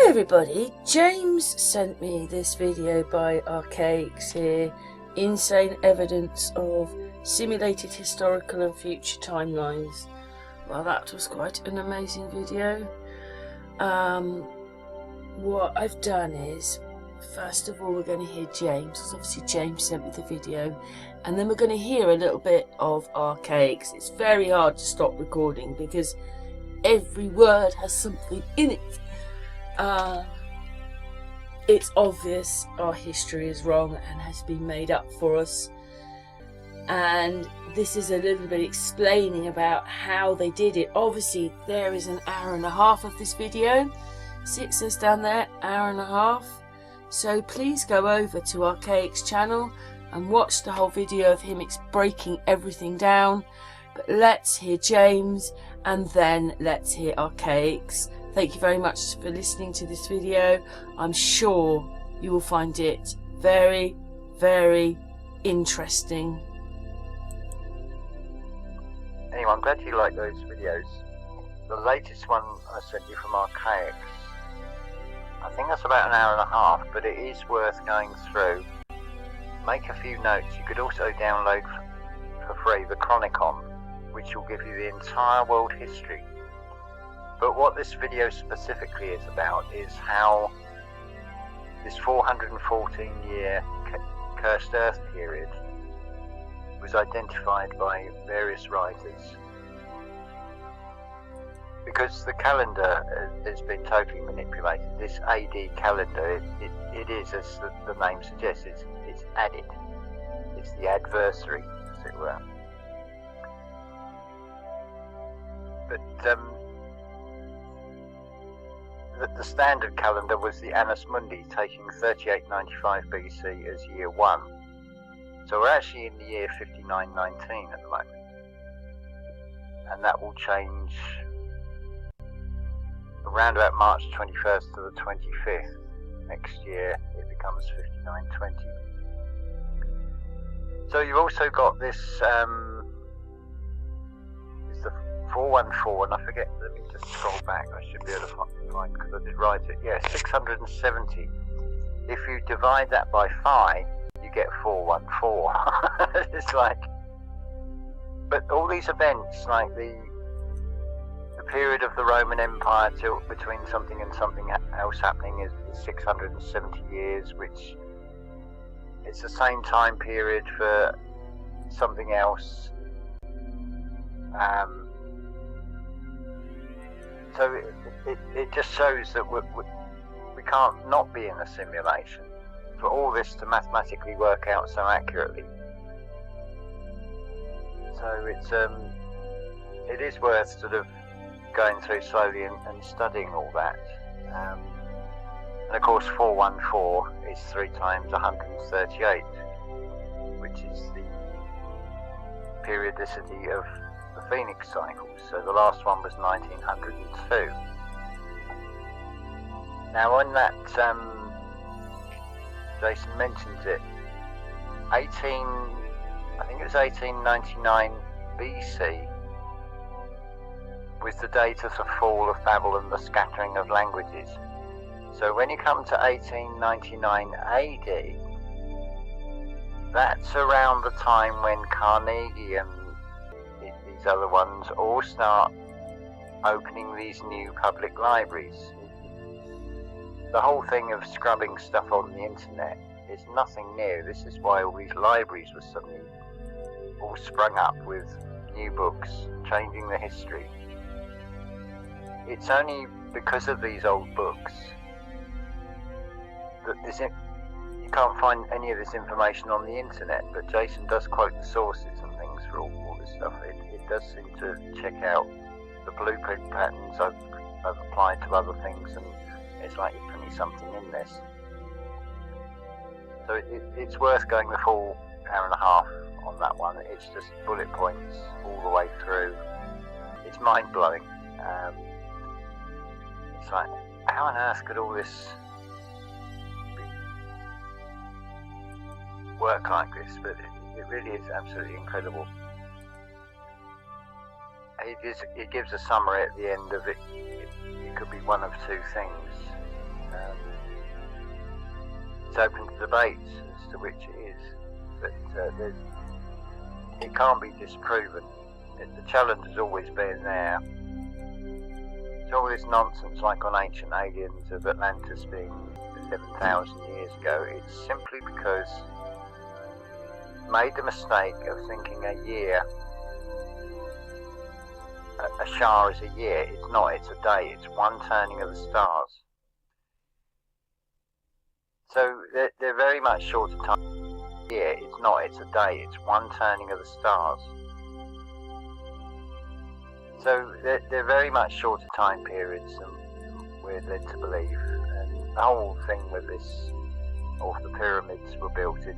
everybody, James sent me this video by Archaix here, Insane Evidence of Simulated Historical and Future Timelines. Well, that was quite an amazing video. What I've done is, first of all we're going to hear James, because obviously James sent me the video, and then we're going to hear a little bit of Archaix. It's very hard to stop recording because every word has something in it. It's obvious our history is wrong and has been made up for us, and this is a little bit explaining about how they did it. Obviously there is an hour and a half of this video. See, it says down there, hour and a half. So please go over to Archaix channel and watch the whole video of him breaking everything down. But let's hear James and then let's hear Archaix. Thank you very much for listening to this video. I'm sure you will find it very, very interesting. Anyway, I'm glad you like those videos. The latest one I sent you from Archaix, I think that's about an hour and a half, but it is worth going through. Make a few notes. You could also download for free the Chronicon, which will give you the entire world history. But what this video specifically is about is how this 414-year cursed Earth period was identified by various writers. Because the calendar has been totally manipulated. This AD calendar, it is, as the name suggests, it's added. It's the adversary, as it were. But the standard calendar was the Annus Mundi, taking 3895 BC as year 1. So we're actually in the year 5919 at the moment. And that will change around about March 21st to the 25th. Next year it becomes 5920. So you've also got this, it's the 414, and I forget, let me just scroll back, I should be able to find, because I did write it, yeah, 670. If you divide that by 5, you get 414. It's like, but all these events, like the period of the Roman Empire till between something and something else happening is 670 years, which it's the same time period for something else. So it just shows that we can't not be in a simulation for all this to mathematically work out so accurately. So it is worth sort of going through slowly and studying all that. And of course 414 is 3 times 138, which is the periodicity of the Phoenix cycles. So the last one was 1902. Now on that, Jason mentions it, I think it was 1899 BC was the date of the fall of Babel and the scattering of languages. So when you come to 1899 AD, that's around the time when Carnegie and these other ones all start opening these new public libraries. The whole thing of scrubbing stuff on the internet is nothing new. This is why all these libraries were suddenly all sprung up with new books, changing the history. It's only because of these old books that you can't find any of this information on the internet, but Jason does quote the sources and things for all this stuff. It does seem to check out the blueprint patterns I've applied to other things, and it's like you're putting something in this. So it's worth going the full hour and a half on that one. It's just bullet points all the way through. It's mind-blowing. It's like, how on earth could all this work like this? But it really is absolutely incredible. It gives a summary at the end of it. It could be one of two things. It's open to debates as to which it is, but it can't be disproven. The challenge has always been there. It's all this nonsense like on Ancient Aliens of Atlantis being 11,000 years ago. It's simply because made the mistake of thinking a year, a shah is a year. It's not, it's a day. It's one turning of the stars. So they're very much shorter time. Yeah, it's not, it's a day. It's one turning of the stars. So they're very much shorter time periods than we're led to believe. And the whole thing with this, of the pyramids were built in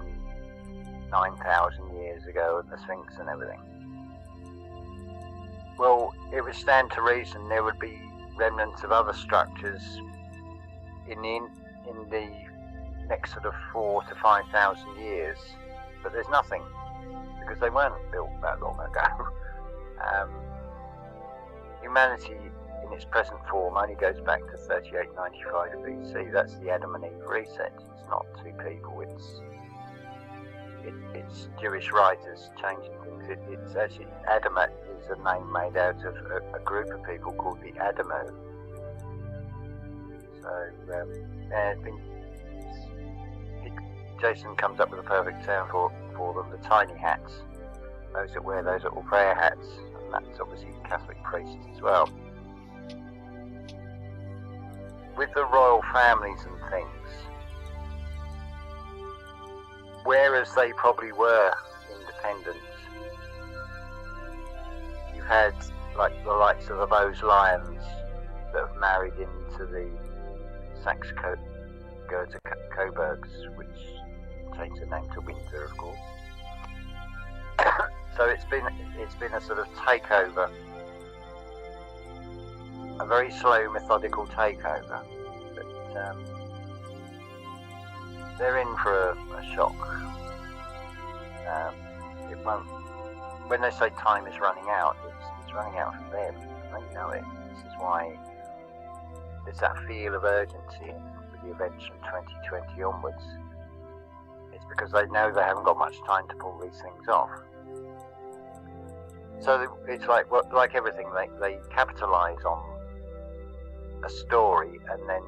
9,000 years ago, and the Sphinx and everything. Well, it would stand to reason there would be remnants of other structures in the next sort of 4,000 to 5,000 years, but there's nothing, because they weren't built that long ago. Humanity in its present form only goes back to 3895 BC. That's the Adam and Eve reset. It's not two people, it's Jewish writers changing things. It's actually, Adamat is a name made out of a group of people called the Adamo. So Jason comes up with a perfect term for them, the tiny hats. Those that wear those little prayer hats, and that's obviously Catholic priests as well. With the royal families and things, whereas they probably were independent, you had like the likes of the Bose Lions that have married into the Saxe-Coburgs, which changed the name to Windsor, of course. So it's been a sort of takeover, a very slow, methodical takeover. But they're in for a shock. It won't. When they say time is running out, it's running out for them. They know it. This is why there's that feel of urgency with the events from 2020 onwards. It's because they know they haven't got much time to pull these things off. So it's like everything, they capitalise on a story and then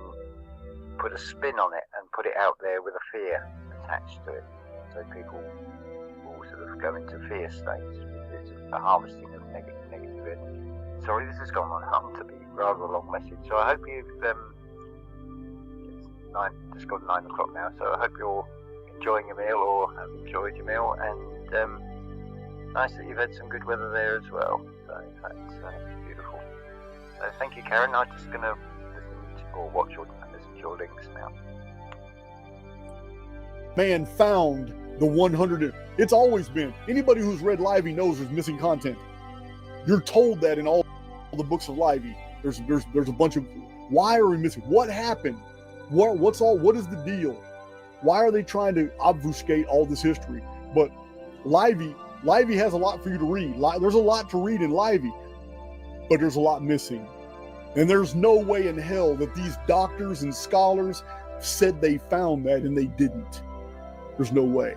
put a spin on it and put it out there with a fear attached to it. So people will sort of go into fear states. It's a harvesting of negative energy. Sorry, this has gone on to be rather a long message. So I hope you've, it's just gone 9 o'clock now, so I hope you're enjoying your meal or have enjoyed your meal, and nice that you've had some good weather there as well. So that's beautiful. So thank you, Karen. I'm just going to listen to, or watch or listen to your links now. Man found the 100. It's always been. Anybody who's read Livy knows there's missing content. You're told that in all the books of Livy. There's a bunch of, why are we missing? What happened? What is the deal? Why are they trying to obfuscate all this history? But Livy has a lot for you to read. There's a lot to read in Livy, but there's a lot missing. And there's no way in hell that these doctors and scholars said they found that and they didn't. There's no way.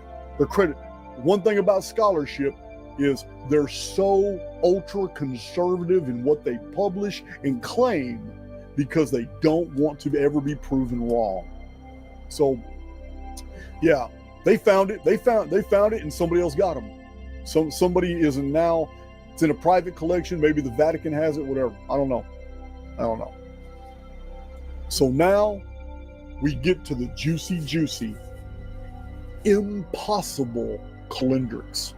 One thing about scholarship is they're so ultra conservative in what they publish and claim because they don't want to ever be proven wrong. So yeah, they found it. They found it, and somebody else got them. Somebody is now. It's in a private collection. Maybe the Vatican has it. Whatever. I don't know. So now we get to the juicy, impossible calendrics.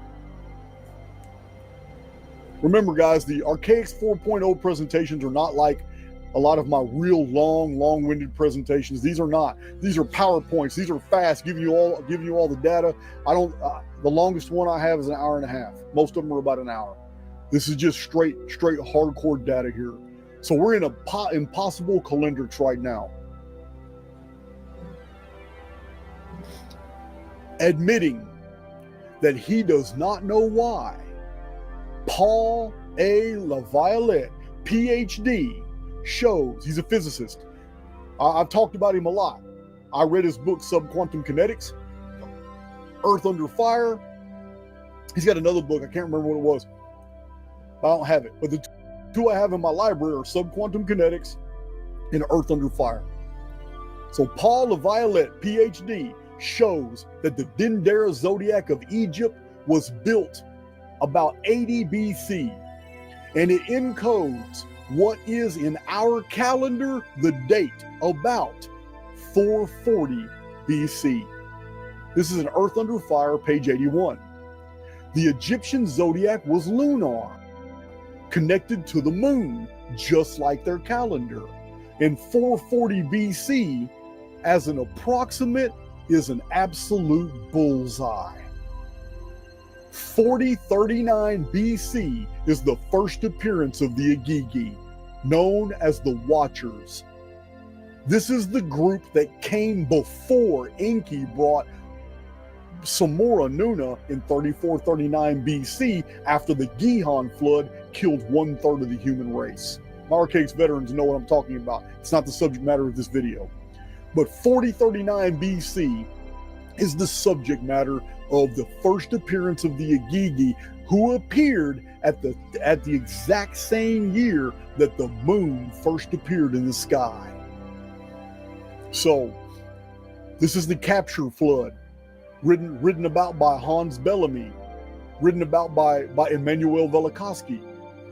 Remember, guys, the Archaix 4.0 presentations are not like a lot of my real long-winded presentations. These are not. These are PowerPoints. These are fast, giving you all the data. The longest one I have is an hour and a half. Most of them are about an hour. This is just straight hardcore data here. So we're in a impossible calendrics right now. Admitting that he does not know why Paul A. Laviolette, PhD, shows, he's a physicist, I've talked about him a lot. I read his book, Subquantum Kinetics, Earth Under Fire. He's got another book. I can't remember what it was. I don't have it. But the two I have in my library are Subquantum Kinetics and Earth Under Fire. So Paul LaViolette, PhD, shows that the Dendera zodiac of Egypt was built about 80 BC, and it encodes what is in our calendar the date about 440 BC. This is an Earth Under Fire, page 81. The Egyptian zodiac was lunar, connected to the moon, just like their calendar. And 440 BC, as an approximate, is an absolute bullseye. 4039 BC is the first appearance of the Igigi, known as the Watchers. This is the group that came before Enki brought Samora Nuna in 3439 BC after the Gihon flood killed 1/3 of the human race. Archaix veterans know what I'm talking about. It's not the subject matter of this video. But 4039 BC is the subject matter of the first appearance of the Igigi, who appeared at the exact same year that the moon first appeared in the sky. So, this is the capture flood, written about by Hans Bellamy, written about by Immanuel Velikovsky.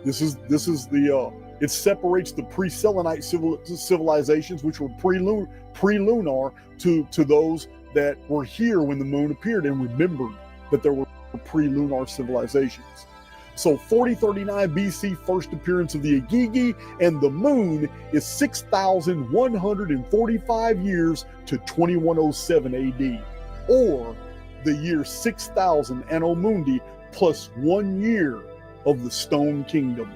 This is the it separates the pre-Selenite civilizations, which were pre-lunar, to those that were here when the moon appeared and remembered that there were pre-lunar civilizations. So 4039 BC, first appearance of the Igigi, and the moon is 6,145 years to 2107 AD, or the year 6000 Anno Mundi plus 1 year of the Stone Kingdom.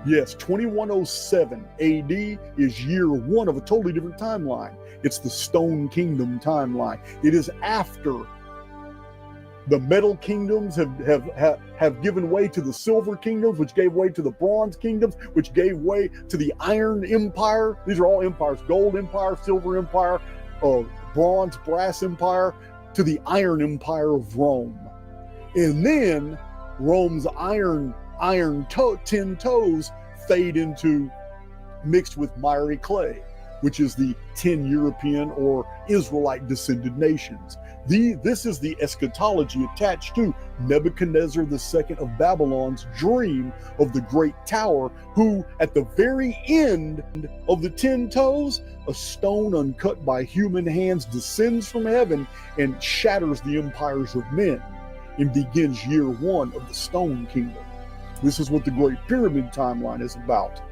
Yes, 2107 AD is year one of a totally different timeline. It's the Stone Kingdom timeline. It is after the Metal Kingdoms have given way to the Silver Kingdoms, which gave way to the Bronze Kingdoms, which gave way to the Iron Empire. These are all empires: Gold Empire, Silver Empire, Bronze, Brass Empire, to the Iron Empire of Rome. And then Rome's tin toes fade into mixed with miry clay, which is the 10 European or Israelite descended nations. This is the eschatology attached to Nebuchadnezzar II of Babylon's dream of the Great Tower, who at the very end of the 10 toes, a stone uncut by human hands descends from heaven and shatters the empires of men, and begins year one of the Stone Kingdom. This is what the Great Pyramid timeline is about.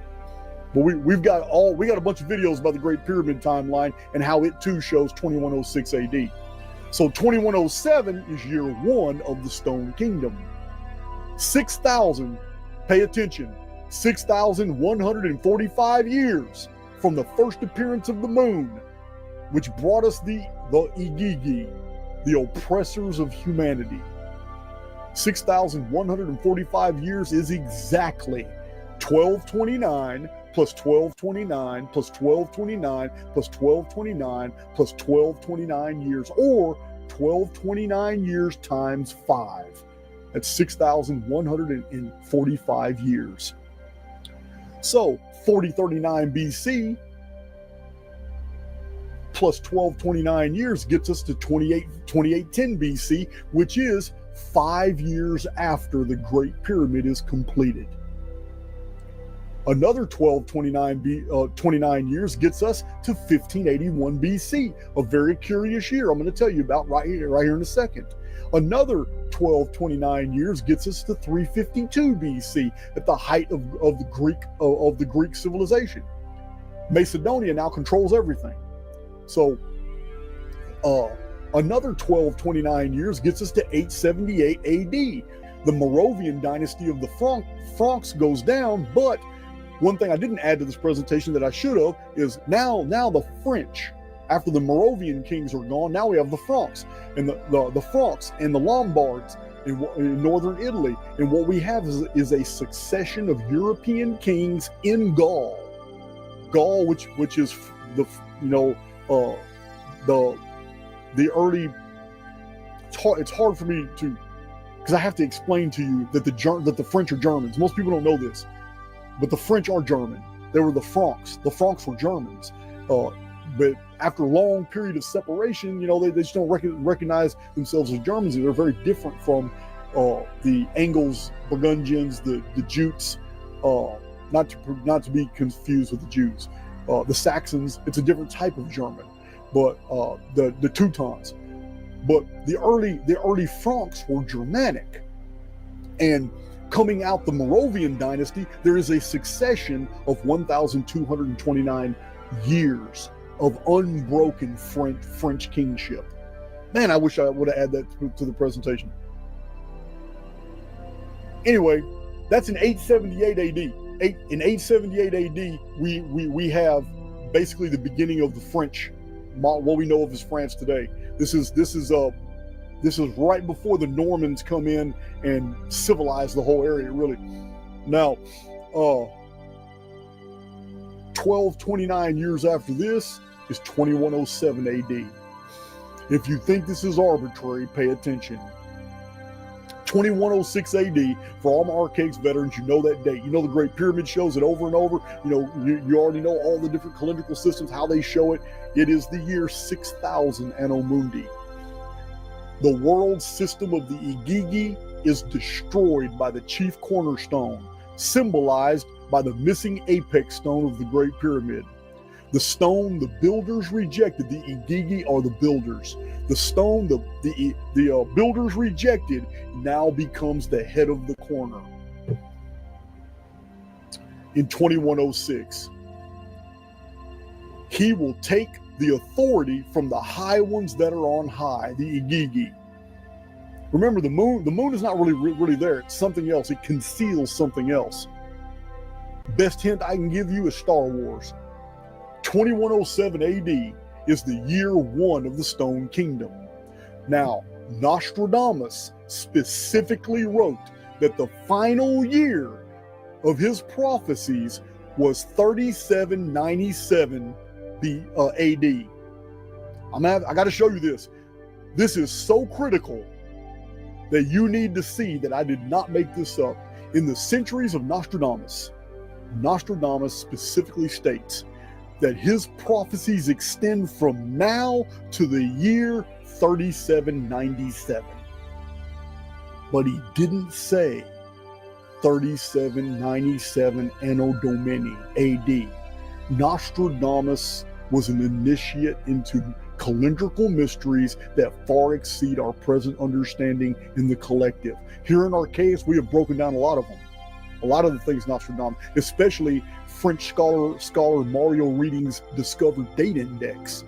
But we got a bunch of videos about the Great Pyramid timeline and how it too shows 2106 AD. So 2107 is year one of the Stone Kingdom. 6,000, pay attention, 6,145 years from the first appearance of the moon, which brought us the Igigi, the oppressors of humanity. 6,145 years is exactly 1229 plus 1229 plus 1229 plus 1229 plus 1229 years, or 1229 years times 5. That's 6,145 years. So 4039 BC plus 1229 years gets us to 2810 BC, which is 5 years after the Great Pyramid is completed. Another 29 years gets us to 1581 BC, a very curious year I'm going to tell you about right here in a second. Another 1229 years gets us to 352 BC, at the height of the Greek civilization. Macedonia now controls everything. So another 1229 years gets us to 878 AD. The Moravian dynasty of the Franks goes down, but one thing I didn't add to this presentation that I should have is now the French, after the Moravian kings are gone, now we have the Franks and the Franks and the Lombards in northern Italy. And what we have is a succession of European kings in Gaul, which is the you know the early. It's hard for me to, because I have to explain to you that the French are Germans. Most people don't know this, but the French are German. They were the Francs. The Francs were Germans. But after a long period of separation, you know, they just don't recognize themselves as Germans. They're very different from the Angles, Burgundians, the Jutes, not to be confused with the Jews. The Saxons, it's a different type of German, but the Teutons. But the early Franks were Germanic, and coming out the Moravian dynasty, there is a succession of 1,229 years of unbroken French kingship. Man, I wish I would have added that to the presentation. Anyway, that's in 878 AD. In 878 AD, we have basically the beginning of the French, what we know of as France today. This is right before the Normans come in and civilize the whole area, really. Now, 1229 years after this is 2107 AD. If you think this is arbitrary, pay attention. 2106 AD, for all my Archaix veterans, you know that date. You know the Great Pyramid shows it over and over. You know, you already know all the different calendrical systems, how they show it. It is the year 6000 Anno Mundi. The world system of the Igigi is destroyed by the chief cornerstone, symbolized by the missing apex stone of the Great Pyramid. The stone the builders rejected, the Igigi are the builders. The stone the builders rejected now becomes the head of the corner. In 2106, he will take the authority from the high ones that are on high, the Igigi. Remember, the moon is not really there. It's something else. It conceals something else. Best hint I can give you is Star Wars. 2107 AD is the year 1 of the Stone Kingdom. Now, Nostradamus specifically wrote that the final year of his prophecies was 3797 AD. I got to show you this. This is so critical that you need to see that I did not make this up. In the centuries of Nostradamus, Nostradamus specifically states that his prophecies extend from now to the year 3797. But he didn't say 3797 Anno Domini AD. Nostradamus was an initiate into calendrical mysteries that far exceed our present understanding in the collective. Here in Archaix, we have broken down a lot of them. A lot of the things Nostradamus, especially French scholar Mario Reading's discovered date index.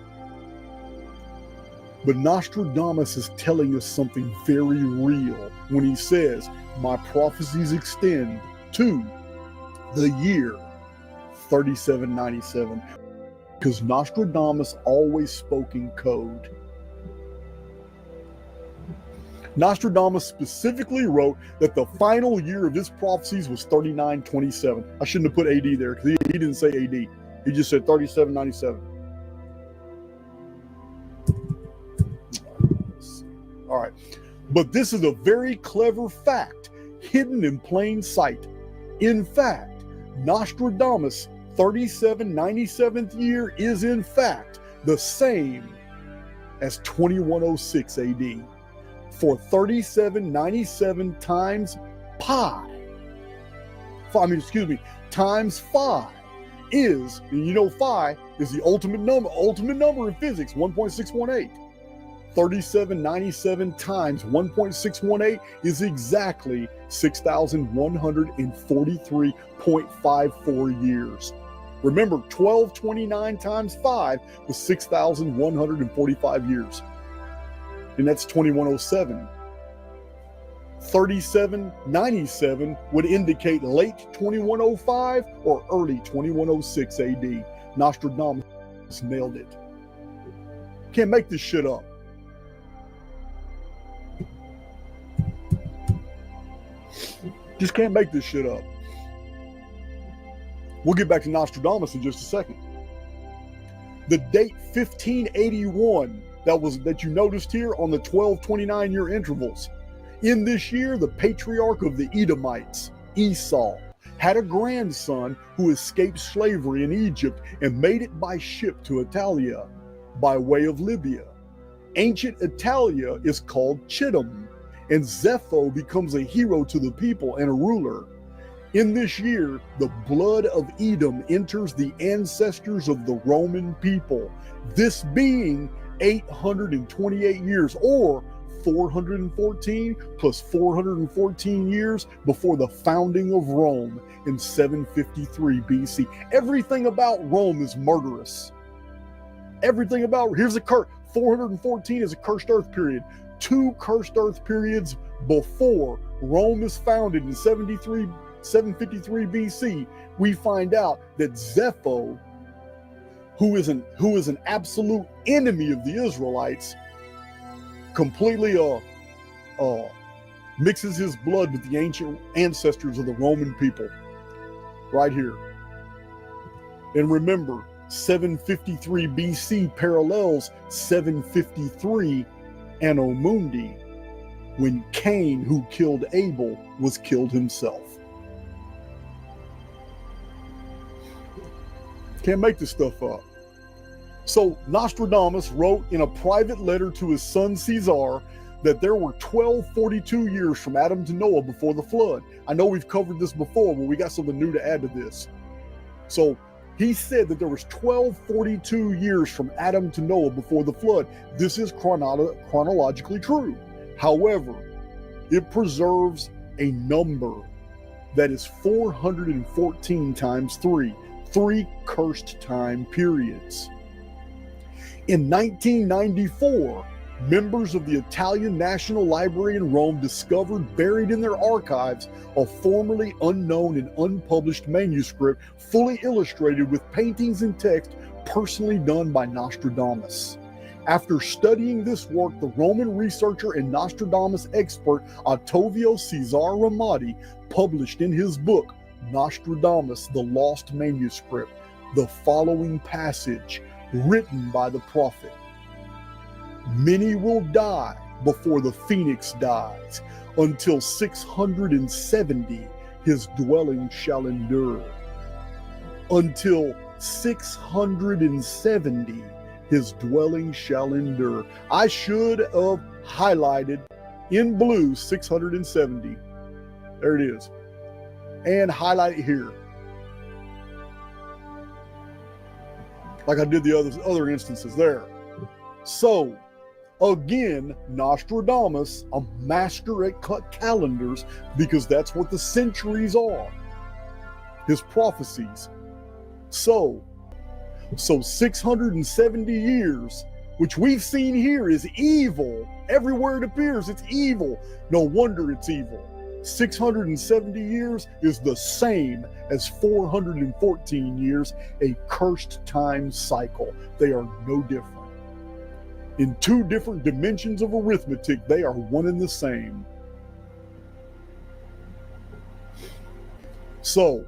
But Nostradamus is telling us something very real when he says, my prophecies extend to the year 3797. Because Nostradamus always spoke in code. Nostradamus specifically wrote that the final year of his prophecies was 3927. I shouldn't have put AD there because he didn't say AD. He just said 3797. All right. But this is a very clever fact hidden in plain sight. In fact, Nostradamus' 3797th year is in fact the same as 2106 AD. For 3797 times pi, times phi is, and you know phi is the ultimate number in physics, 1.618. 3797 times 1.618 is exactly 6,143.54 years. Remember, 1229 times 5 was 6,145 years. And that's 2107. 3797 would indicate late 2105 or early 2106 AD. Nostradamus nailed it. Can't make this shit up. Just can't make this shit up. We'll get back to Nostradamus in just a second. The date 1581 that you noticed here on the 12-29 year intervals. In this year, the patriarch of the Edomites, Esau, had a grandson who escaped slavery in Egypt and made it by ship to Italia by way of Libya. Ancient Italia is called Chittim, and Zepho becomes a hero to the people and a ruler. In this year, the blood of Edom enters the ancestors of the Roman people, this being 828 years, or 414 plus 414 years before the founding of Rome in 753 BC. Everything about Rome is murderous. Everything about, here's a curse. 414 is a cursed earth period. 2 cursed earth periods before Rome is founded in 753 BC, we find out that Zepho, who is an absolute enemy of the Israelites, completely mixes his blood with the ancient ancestors of the Roman people. Right here. And remember, 753 BC parallels 753 Anno Mundi, when Cain, who killed Abel, was killed himself. Can't make this stuff up. So Nostradamus wrote in a private letter to his son Caesar that there were 1242 years from Adam to Noah before the flood. I know we've covered this before, but we got something new to add to this. So he said that there was 1242 years from Adam to Noah before the flood. This is chronologically true. However, it preserves a number that is 414 times 3 cursed time periods. In 1994, members of the Italian National Library in Rome discovered buried in their archives a formerly unknown and unpublished manuscript fully illustrated with paintings and text personally done by Nostradamus. After studying this work, the Roman researcher and Nostradamus expert Ottavio Cesare Ramadi published in his book, Nostradamus, the Lost Manuscript, the following passage written by the prophet. Many will die before the phoenix dies. Until 670 his dwelling shall endure. Until 670 his dwelling shall endure. I should have highlighted in blue 670. There it is. And highlight it here, like I did the other instances there. So, again, Nostradamus, a master at cut calendars, because that's what the centuries are, his prophecies. So 670 years, which we've seen here, is evil. Everywhere it appears, it's evil. No wonder it's evil. 670 years is the same as 414 years, a cursed time cycle. They are no different. In 2 different dimensions of arithmetic, they are one and the same. So,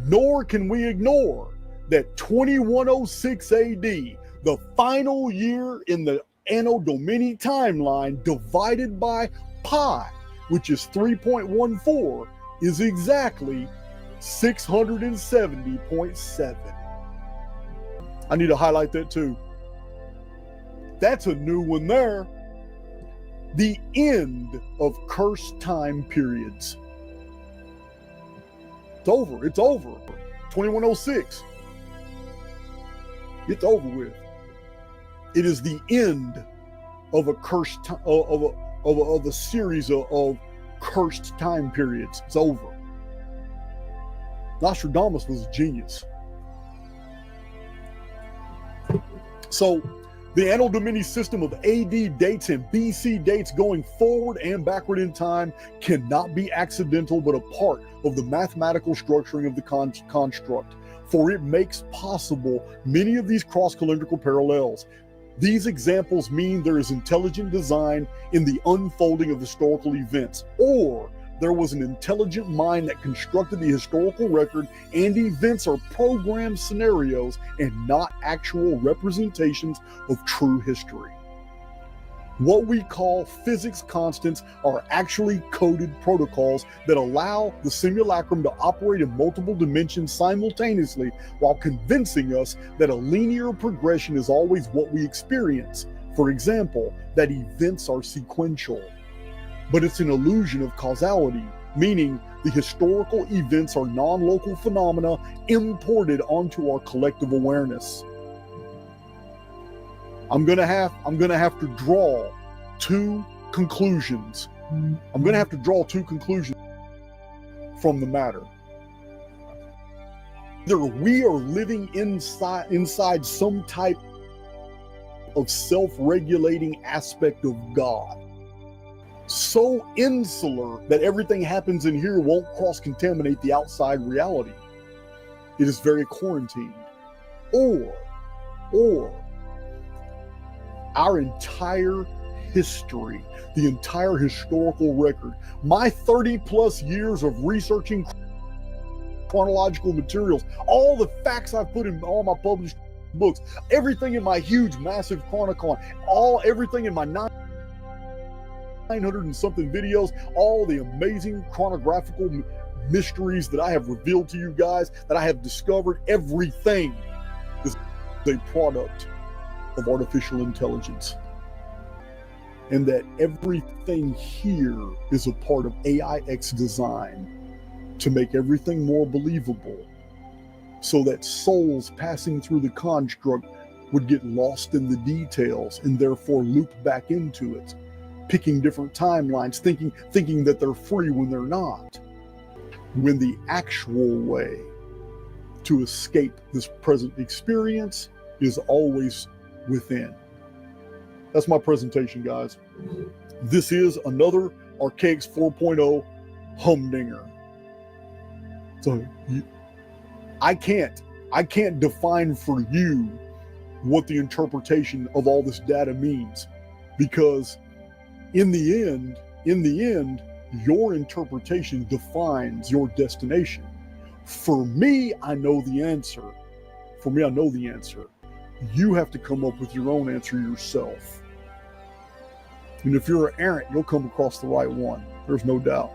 nor can we ignore that 2106 AD, the final year in the Anno Domini timeline, divided by pi, which is 3.14, is exactly 670.7. I need to highlight that too. That's a new one there. The end of cursed time periods. It's over. It's over. 2106. It's over with. It is the end of a cursed of a series of cursed time periods. It's over. Nostradamus was a genius. So, the Anno Domini system of AD dates and BC dates going forward and backward in time cannot be accidental but a part of the mathematical structuring of the construct, for it makes possible many of these cross-calendrical parallels. These examples mean there is intelligent design in the unfolding of historical events, or there was an intelligent mind that constructed the historical record, and events are programmed scenarios and not actual representations of true history. What we call physics constants are actually coded protocols that allow the simulacrum to operate in multiple dimensions simultaneously while convincing us that a linear progression is always what we experience. For example, that events are sequential. But it's an illusion of causality, meaning the historical events are non-local phenomena imported onto our collective awareness. I'm gonna have to draw two conclusions. I'm gonna have to draw two conclusions from the matter. Either we are living inside some type of self-regulating aspect of God, so insular that everything happens in here won't cross-contaminate the outside reality. It is very quarantined. Or our entire history, the entire historical record, my 30 plus years of researching chronological materials, all the facts I've put in all my published books, everything in my huge, massive chronicon, everything in my 900 and something videos, all the amazing chronographical mysteries that I have revealed to you guys, that I have discovered, everything is a product of artificial intelligence. And that everything here is a part of AIX design to make everything more believable, so that souls passing through the construct would get lost in the details and therefore loop back into it, picking different timelines, thinking that they're free when they're not, when the actual way to escape this present experience is always within. That's my presentation, guys. This is another Archaix 4.0 humdinger. So I can't define for you what the interpretation of all this data means, because in the end, your interpretation defines your destination. For me, I know the answer. You have to come up with your own answer yourself. And if you're an errant, you'll come across the right one. There's no doubt.